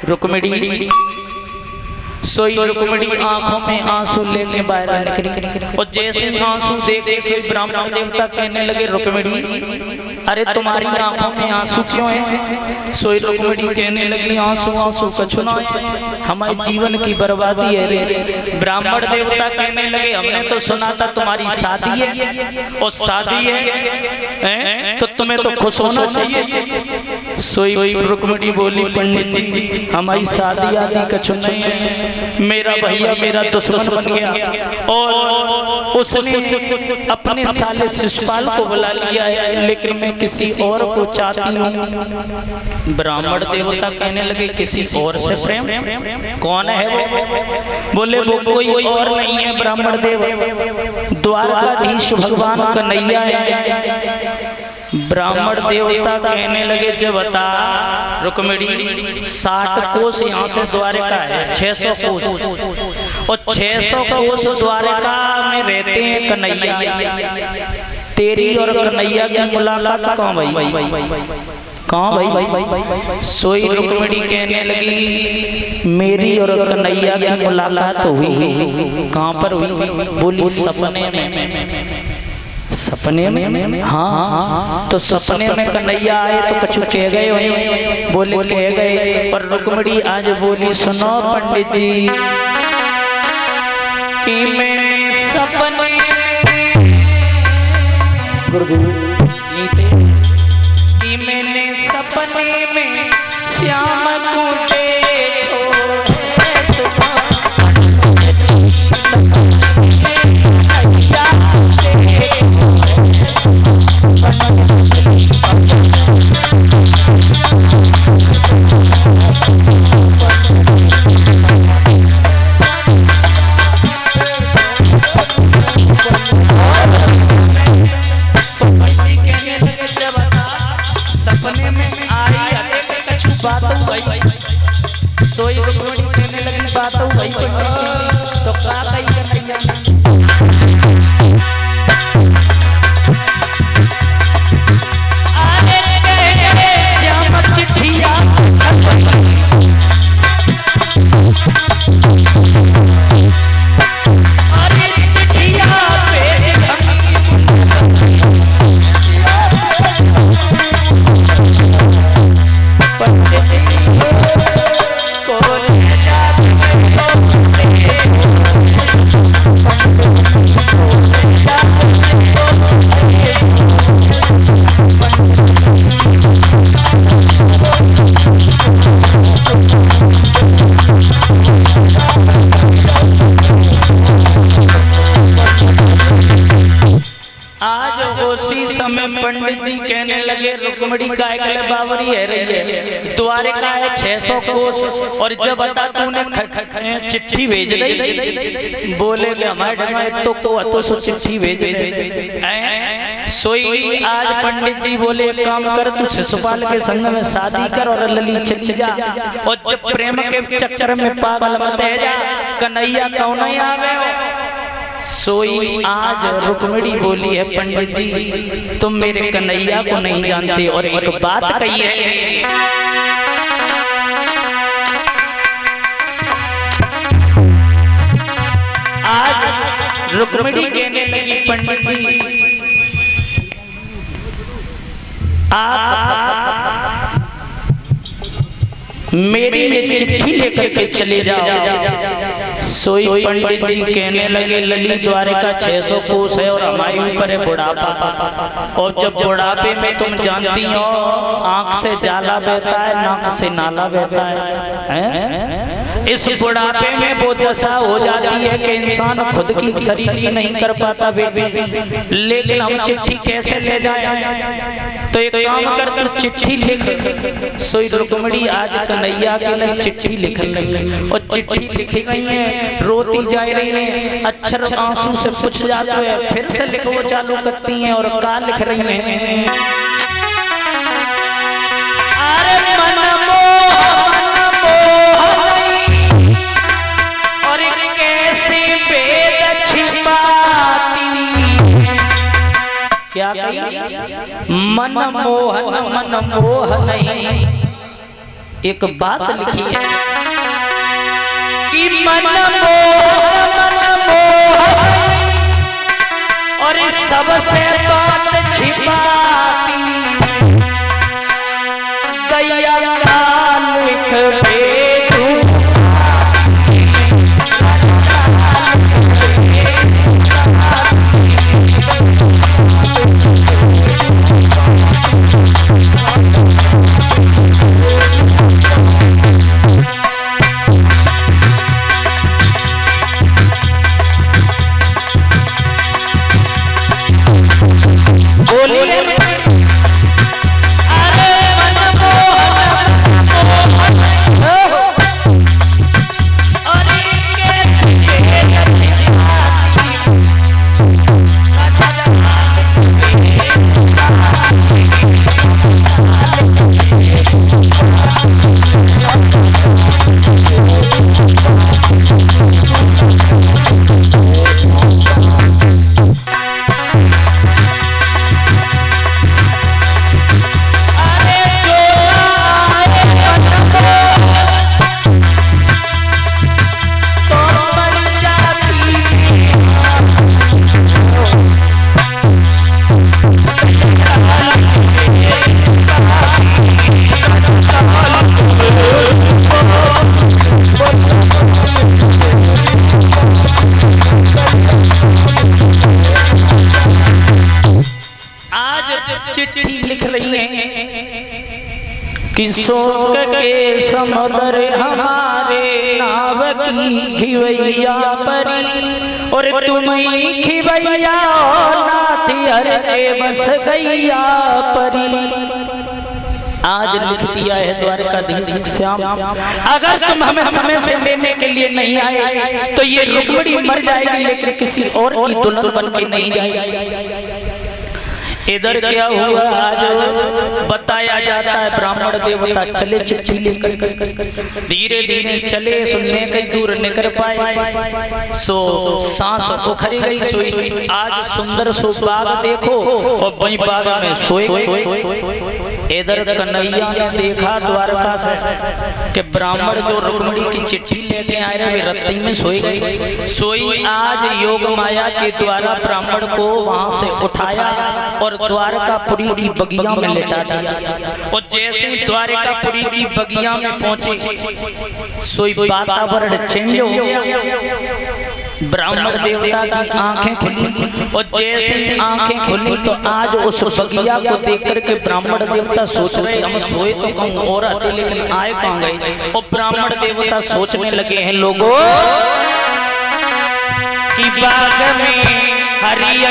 रुक्मिणी सोई रुक्मिणी आंखों में आंसू लेके बाहर निकली और जैसे आंसू देखे सोई ब्राह्मण देवता कहने लगे रुक्मिणी अरे तुम्हारी आंखों में आंसू क्यों है? सोई रुक्मिणी कहने लगी आंसू आंसू कछु ना हमारे जीवन की बर्बादी है रे। ब्राह्मण देवता कहने लगे हमने तो सुना था तुम्हारी शादी है और शादी है तो तुम्हें तो खुश होना चाहिए। सोई रुक्मिणी बोली पंडित जी हमारी शादी आदि कछु नहीं है, मेरा भैया मेरा दुश्मन बन गया और उसने अपने साले शिशुपाल को बुला लिया है, लेकिन मैं किसी और को चाहती हूँ। ब्राह्मण देवता कहने लगे किसी और से प्रेम? कौन है वो? बोले वो कोई और नहीं है ब्राह्मण देव, द्वारकाधीश भगवान कन्हैया है। ब्राह्मण देवता कहने लगे जब बता रुक्मिणी 60 कोस यहाँ से द्वारका है, 600 कोस और 600 कोस द्वारका में रहते हैं कन्हैया। तेरी और कन्हैया की मुलाकात कहाँ भाई? कहाँ भाई? सोई रुक्मिणी कहने लगी मेरी और कन्हैया की मुलाकात हुई। कहाँ पर हुई? बोली सपने में। सपने में? हाँ। तो सपने में कन्हैया आए तो कछु कह गए हो? बोले कह गए। पर रुक्मिणी आज बोली सुनो पंडित जी कि मैंने सपने कि मैंने सपने में श्याम को देखो सपने में आई कछु बात हुई। सोई रुक्मिणी कहने लगी बात हुई तो का कही श्याम चिट्ठिया पंडित जी कहने लगे रुक्मिणी काय के बावरी है रही है, द्वारका है 600 कोस और जब बता तूने चिट्ठी भेज दी। बोले कि हमारे ढंगा तो सो चिट्ठी भेज दे। सोई आज पंडित जी बोले काम कर तू शिशुपाल के संग में शादी कर और लली चली जा और जब प्रेम के चक्कर में पागल मत जा कन्हैया कौन आवे। सोई आज रुक्मिणी बोली है पंडित जी तुम मेरे कन्हैया को नहीं जानते और एक बात कही है आज रुक्मिणी कहने लगी पंडित जी आप मेरी ये चिट्ठी लेकर के चले जाओ। सोई पंडित जी कहने लगे लली द्वारका 600 कोस है और हमारे ऊपर है बुढ़ापा और जब बुढ़ापे में तुम जानती हो आंख से जाला बहता है नाक से नाला बहता है। इस बुढ़ापे में वो दशा हो जाती है कि इंसान खुद की शरीर की नहीं कर पाता बेबी। लेकिन हम चिट्ठी कैसे ले जाए? तो एक काम कर तू चिट्ठी लिख। सोई रुक्मिणी आज कन्हैया के लिए चिट्ठी लिख रही और चिट्ठी लिखी गई है, रोती जा रही है, अक्षर आंसू से पूछ जाते हैं, फिर से लिखो चालू करती हैं और का लिख रही हैं। अरे मन और कैसे वेद छिपाती क्या मन मोहन मन मोह नहीं एक बात लिखी है कि मन मोह और सबसे बात छिपाती गैया लिख दे चिट्ठी लिख रही है कि शोक के समुद्र हमारे नाव की खिवैया परी और तुम ही खिवैया नाथ हर के बस गैया परी। आज लिख दिया है द्वारकाधीश श्याम, अगर तुम हमें समय से लेने के लिए नहीं आए तो ये रुक्मिणी मर जाएगी लेकिन किसी और की दुल्हन बन के नहीं जाएगी। इधर क्या हुआ आज बताया जाता है, ब्राह्मण देवता चले चिट्ठी लेकर धीरे धीरे चले, सुनने कई दूर निकल पाए सो सांस उखड़ी गई सोई। आज सुंदर सो बाग देखो और वही बाग में सोए। इधर कन्हैया ने देखा द्वारका से कि ब्राह्मण जो रुक्मिणी की चिट्ठी लेके आए रहे वे रत्ती में सोए गए। सोई आज योग माया के द्वारा ब्राह्मण को वहां से उठाया और द्वारकापुरी की बगिया में लेटा दिया। और जैसे द्वारकापुरी की बगिया में पहुंचे सोई वातावरण चेंज हो गया। ब्राह्मण देवता की आंखें खुली और जैसे आंखें खुली तो आज उस बगिया को देख करके ब्राह्मण देवता सोच रहे हम सोए तो कहूँ और आते लेकिन आए कहाँ गए। और ब्राह्मण देवता सोचने लगे हैं लोगों कि बाग में हरिया